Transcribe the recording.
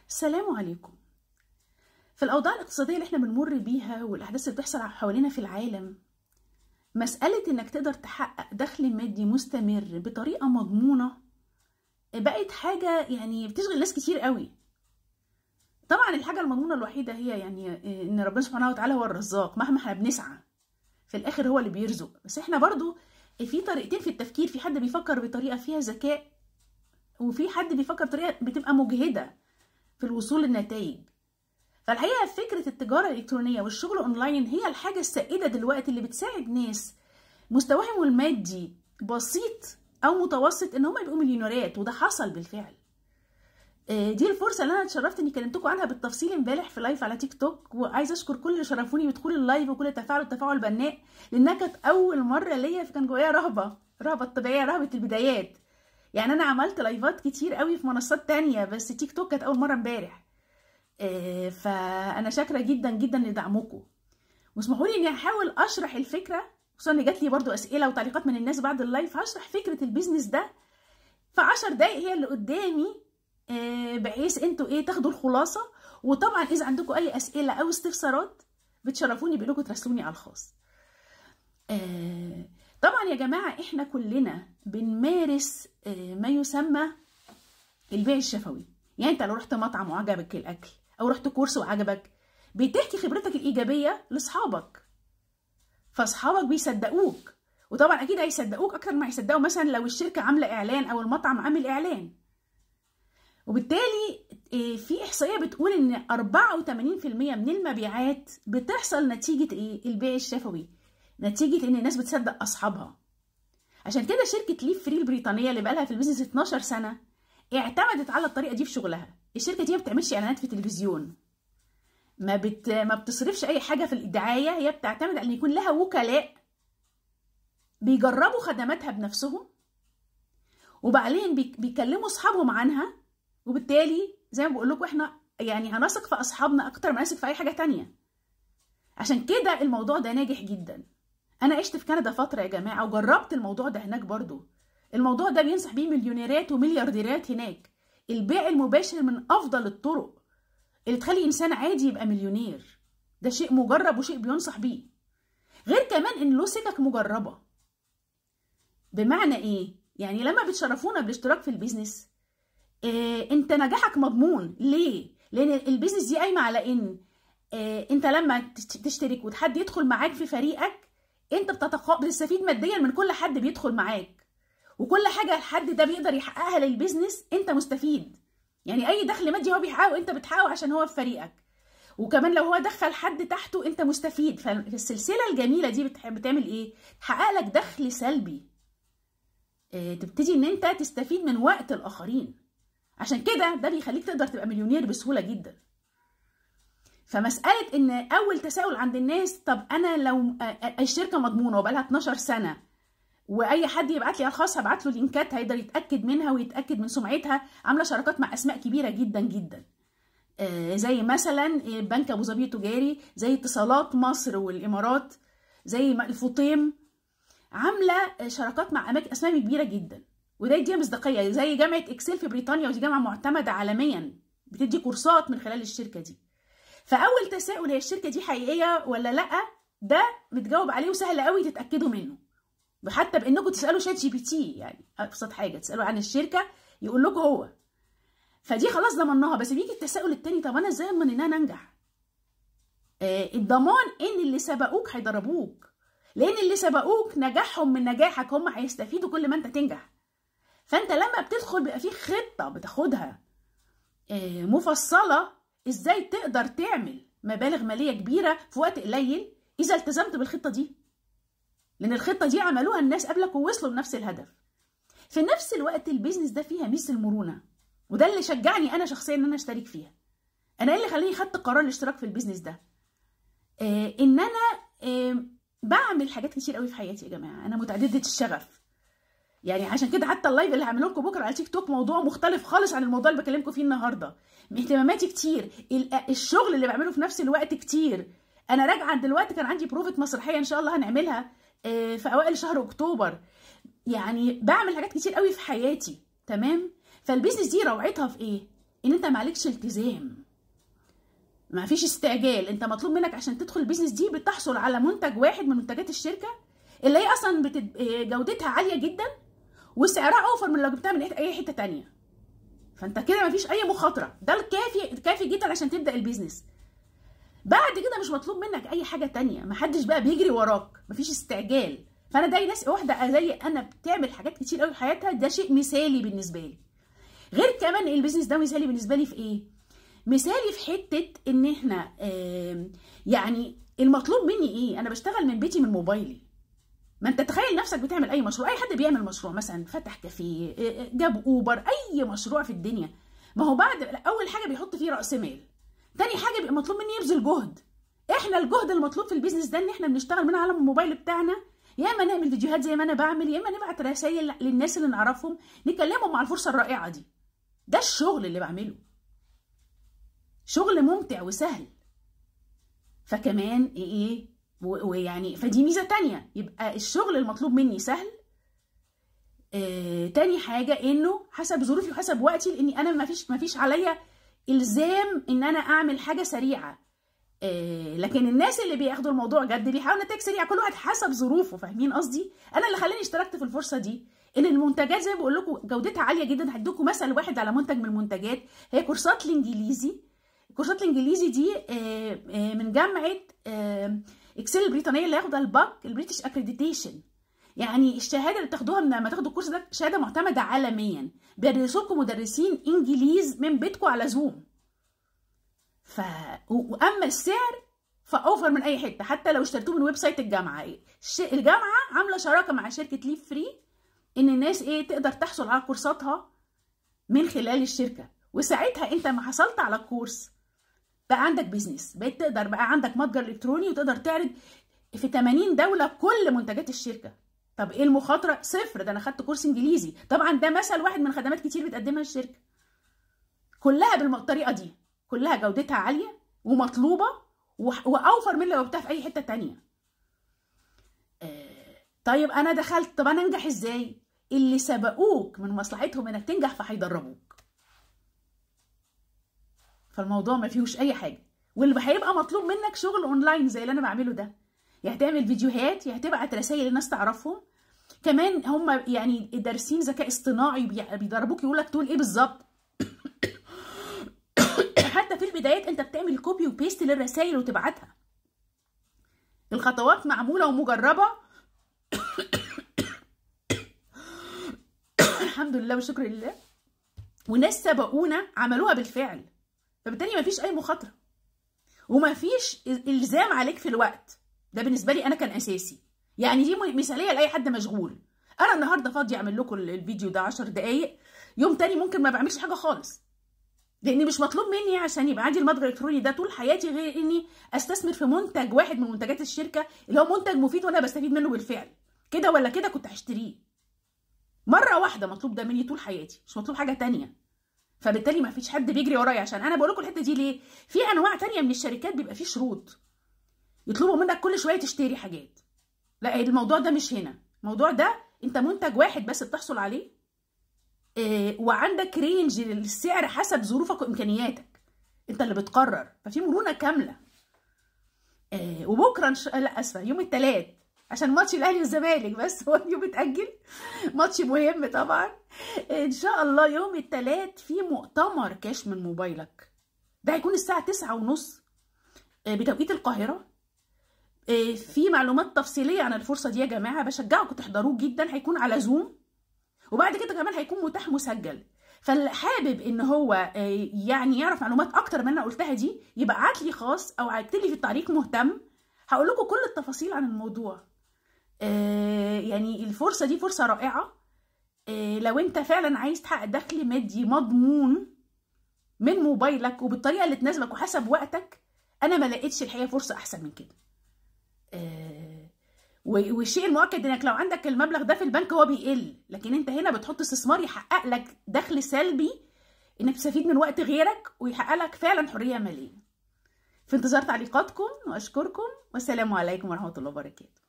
السلام عليكم. في الأوضاع الاقتصادية اللي احنا بنمر بيها والأحداث اللي بتحصل حوالينا في العالم، مسألة إنك تقدر تحقق دخل مادي مستمر بطريقة مضمونة بقت حاجة يعني بتشغل ناس كتير قوي. طبعا الحاجة المضمونة الوحيدة هي إن ربنا سبحانه وتعالى هو الرزاق، مهما احنا بنسعى في الآخر هو اللي بيرزق. بس احنا برضو في طريقتين في التفكير، في حد بيفكر بطريقة فيها ذكاء، وفي حد بيفكر بطريقة بتبقى مجهدة في الوصول للنتائج. فالحقيقة فكرة التجارة الإلكترونية والشغل أونلاين هي الحاجة السائدة دلوقتي اللي بتساعد ناس مستواهم المادي بسيط أو متوسط إن هم يبقوا مليونيرات، وده حصل بالفعل. دي الفرصة اللي أنا اتشرفت إني كلمتكم عنها بالتفصيل امبارح في لايف على تيك توك، وعايزة أشكر كل اللي شرفوني بدخول اللايف وكل التفاعل بناء، لأنها كانت أول مرة ليا، فكان جوايا رهبة الطبيعية، رهبة البدايات. يعني أنا عملت لايفات كتير قوي في منصات تانية، بس تيك توك كانت أول مرة امبارح. فانا شاكره جدا جدا لدعمكم، واسمحوا لي اني احاول اشرح الفكره، خصوصا ان جات لي برضو اسئله وتعليقات من الناس بعد اللايف. هشرح فكره البيزنس ده في 10 دقايق هي اللي قدامي، بحيث انتوا تاخدوا الخلاصه. وطبعا اذا عندكم اي اسئله او استفسارات بتشرفوني بانكم تراسلوني على الخاص. طبعا يا جماعه احنا كلنا بنمارس ما يسمى البيع الشفوي. يعني انت لو رحت مطعم وعجبك الاكل، او رحت كورس وعجبك، بتحكي خبرتك الايجابيه لاصحابك، فاصحابك بيصدقوك. وطبعا اكيد هيصدقوك اكتر ما هيصدقوا مثلا لو الشركه عامله اعلان او المطعم عامل اعلان. وبالتالي في احصائيه بتقول ان 84% من المبيعات بتحصل نتيجه البيع الشفوي، نتيجه ان الناس بتصدق اصحابها. عشان كده شركه ليف فري البريطانيه اللي بقالها في البيزنس 12 سنه اعتمدت على الطريقه دي في شغلها. الشركه دي ما بتعملش اعلانات في التلفزيون، ما بتصرفش اي حاجه في الدعايه، هي بتعتمد على ان يكون لها وكلاء بيجربوا خدماتها بنفسهم، وبعدين بيكلموا اصحابهم عنها. وبالتالي زي ما بقول لكم احنا يعني هنثق في اصحابنا اكتر ما نثق في اي حاجه تانية. عشان كده الموضوع ده ناجح جدا. انا عشت في كندا فتره يا جماعه وجربت الموضوع ده هناك برضو. الموضوع ده بينصح بيه مليونيرات ومليارديرات هناك. البيع المباشر من افضل الطرق اللي تخلي انسان عادي يبقى مليونير. ده شيء مجرب وشيء بينصح بيه، غير كمان ان له سكك مجربه. بمعنى ايه؟ يعني لما بتشرفونا بالاشتراك في البيزنس، انت نجاحك مضمون. ليه؟ لان البيزنس دي قايمه على ان انت لما تشترك وحد يدخل معاك في فريقك، انت بتستفيد ماديا من كل حد بيدخل معاك، وكل حاجه الحد ده بيقدر يحققها للبيزنس انت مستفيد. يعني اي دخل مادي هو بيحققه انت بتحققه عشان هو في فريقك، وكمان لو هو دخل حد تحته انت مستفيد. فالسلسله الجميله دي بتعمل ايه؟ تحقق لك دخل سلبي، تبتدي ان انت تستفيد من وقت الاخرين. عشان كده ده بيخليك تقدر تبقى مليونير بسهوله جدا. فمساله ان اول تساؤل عند الناس، طب انا لو الشركه مضمونه وبقالها 12 سنه واي حد يبعت لي على الخاص هبعت له لينكات هيقدر يتاكد منها ويتاكد من سمعتها، عامله شراكات مع اسماء كبيره جدا جدا، زي مثلا بنك ابو ظبي التجاري، زي اتصالات مصر والامارات، زي الفطيم، عامله شراكات مع اسماء كبيره جدا، وده يديها مصداقيه. زي جامعه اكسل في بريطانيا، ودي جامعه معتمده عالميا بتدي كورسات من خلال الشركه دي. فاول تساؤل، هي الشركه دي حقيقيه ولا لا؟ ده متجاوب عليه وسهل قوي تتاكدوا منه، حتى بانكم تسالوا شات جي بي تي. يعني ابسط حاجه تسالوا عن الشركه يقول لكم هو. فدي خلاص ضمناها. بس بيجي التساؤل التاني، طب انا ازاي اضمن ان انا انجح؟ الضمان ان اللي سبقوك هيضربوك، لان اللي سبقوك نجاحهم من نجاحك، هم هيستفيدوا كل ما انت تنجح. فانت لما بتدخل بيبقى في خطه بتاخدها مفصله، ازاي تقدر تعمل مبالغ ماليه كبيره في وقت قليل اذا التزمت بالخطه دي، لان الخطه دي عملوها الناس قبلك ووصلوا لنفس الهدف. في نفس الوقت البيزنس ده فيها ميزه المرونه، وده اللي شجعني انا شخصيا ان انا اشترك فيها. انا ايه اللي خلاني خدت قرار الاشتراك في البيزنس ده؟ ان انا بعمل حاجات كتير قوي في حياتي يا جماعه، انا متعدده الشغف. يعني عشان كده حتى اللايف اللي هعمله لكم بكره على تيك توك موضوع مختلف خالص عن الموضوع اللي بكلمكم فيه النهارده. اهتماماتي كتير، الشغل اللي بعمله في نفس الوقت كتير. انا راجعه دلوقتي، كان عندي بروفة مسرحيه ان شاء الله هنعملها في اوائل شهر اكتوبر. يعني بعمل حاجات كتير قوي في حياتي، تمام؟ فالبيزنس دي روعتها في ايه؟ ان انت معلكش التزام، ما فيش استعجال. انت مطلوب منك عشان تدخل البيزنس دي بتحصل على منتج واحد من منتجات الشركه اللي هي اصلا جودتها عاليه جدا وسعرها اوفر من لو جبتها من اي حته تانية. فانت كده ما فيش اي مخاطره، ده الكافي جدا عشان تبدا البيزنس. بعد كده مش مطلوب منك اي حاجه تانية، محدش بقى بيجري وراك، مفيش استعجال. فانا ده ناس واحده زي انا بتعمل حاجات كتير قوي في حياتها، ده شيء مثالي بالنسبه لي. غير كمان البيزنس ده مثالي بالنسبه لي في ايه؟ مثالي في حته ان احنا يعني المطلوب مني ايه؟ انا بشتغل من بيتي من موبايلي. ما انت تخيل نفسك بتعمل اي مشروع، اي حد بيعمل مشروع مثلا فتح كافيه، جاب اوبر، اي مشروع في الدنيا، ما هو بعد اول حاجه بيحط فيه راس مال، تاني حاجه بيبقى مطلوب مني يبذل جهد. احنا الجهد المطلوب في البيزنس ده ان احنا بنشتغل من على الموبايل بتاعنا، يا اما نعمل فيديوهات زي ما انا بعمل، يا اما نبعت رسائل للناس اللي نعرفهم نكلمهم على الفرصه الرائعه دي. ده الشغل اللي بعمله، شغل ممتع وسهل. فكمان ايه ويعني فدي ميزه تانية، يبقى الشغل المطلوب مني سهل. تاني حاجه انه حسب ظروفي وحسب وقتي، لاني انا ما فيش عليا الزام ان انا اعمل حاجه سريعه. لكن الناس اللي بياخدوا الموضوع جد بيحاولوا نتائج سريعه، كل واحد حسب ظروفه. فاهمين قصدي؟ انا اللي خلاني اشتركت في الفرصه دي ان المنتجات زي ما بقول لكم جودتها عاليه جدا. هديكم مثل واحد على منتج من المنتجات، هي كورسات الانجليزي. الكورسات الانجليزي دي من جامعه اكسل البريطانيه اللي ياخدها البريتش اكريديتيشن، يعني الشهاده اللي بتاخدوها لما تاخدوا الكورس ده شهاده معتمده عالميا، بيدرسوا لكم مدرسين انجليز من بيتكم على زوم. واما السعر فاوفر من اي حته، حتى لو اشتريتوه من ويب سايت الجامعه. الجامعه عامله شراكه مع شركه ليف فري ان الناس تقدر تحصل على كورساتها من خلال الشركه. وساعتها انت ما حصلت على الكورس بقى عندك بيزنس، بقيت تقدر بقى عندك متجر الكتروني وتقدر تعرض في 80 دوله كل منتجات الشركه. طب ايه المخاطره؟ صفر. ده انا خدت كورس انجليزي. طبعا ده مثل واحد من خدمات كتير بتقدمها الشركه، كلها بالطريقه دي، كلها جودتها عاليه ومطلوبه واوفر من لو جبتها في اي حته تانية. طيب انا دخلت، طب انا انجح ازاي؟ اللي سبقوك من مصلحتهم انك تنجح فهيدربوك. فالموضوع ما فيهوش اي حاجه، واللي هيبقى مطلوب منك شغل اونلاين زي اللي انا بعمله ده، يا هتعمل فيديوهات يا هتبعت رسائل للناس تعرفهم. كمان هم يعني دارسين ذكاء اصطناعي بيدربوك، يقول لك تقول ايه بالظبط. حتى في البدايات انت بتعمل كوبي وبيست للرسائل وتبعتها. الخطوات معموله ومجربه الحمد لله والشكر لله، وناس سبقونا عملوها بالفعل. فبالتالي مفيش اي مخاطره ومفيش الزام عليك في الوقت. ده بالنسبه لي انا كان اساسي، يعني دي مثاليه لاي حد مشغول. انا النهارده فاضيه اعمل لكم الفيديو ده 10 دقائق، يوم تاني ممكن ما بعملش حاجه خالص، لان مش مطلوب مني عشان يبقى عندي المتجر الالكتروني ده طول حياتي غير اني استثمر في منتج واحد من منتجات الشركه اللي هو منتج مفيد وانا بستفيد منه بالفعل. كده ولا كده كنت هشتريه مره واحده. مطلوب ده مني طول حياتي، مش مطلوب حاجه تانية. فبالتالي ما فيش حد بيجري ورايا. عشان انا بقول لكم الحته دي ليه؟ في انواع تانية من الشركات بيبقى فيه شروط، يطلبوا منك كل شويه تشتري حاجات. لا، الموضوع ده مش هنا. الموضوع ده انت منتج واحد بس بتحصل عليه، وعندك رينج للسعر حسب ظروفك وامكانياتك، انت اللي بتقرر. ففي مرونه كامله. وبكره لا اسفه، يوم الثلاث عشان ماتش الاهلي والزمالك، بس هو اليوم اتاجل، ماتش مهم طبعا. ان شاء الله يوم الثلاث في مؤتمر كاش من موبايلك، ده هيكون الساعه 9:30 بتوقيت القاهره. في معلومات تفصيليه عن الفرصه دي يا جماعه، بشجعكم تحضروه جدا. هيكون على زوم، وبعد كده كمان هيكون متاح مسجل. فاللي حابب ان هو يعني يعرف معلومات اكتر من انا قلتها دي، يبقى ابعت لي خاص او اكتب لي في التعليق مهتم، هقول لكم كل التفاصيل عن الموضوع. يعني الفرصه دي فرصه رائعه. لو انت فعلا عايز تحقق دخل مادي مضمون من موبايلك وبالطريقه اللي تناسبك وحسب وقتك، انا ما لقيتش الحقيقه فرصه احسن من كده. والشيء المؤكد انك لو عندك المبلغ ده في البنك هو بيقل، لكن انت هنا بتحط استثمار يحقق لك دخل سلبي، انك تستفيد من وقت غيرك ويحقق لك فعلا حريه ماليه. في انتظار تعليقاتكم واشكركم، والسلام عليكم ورحمه الله وبركاته.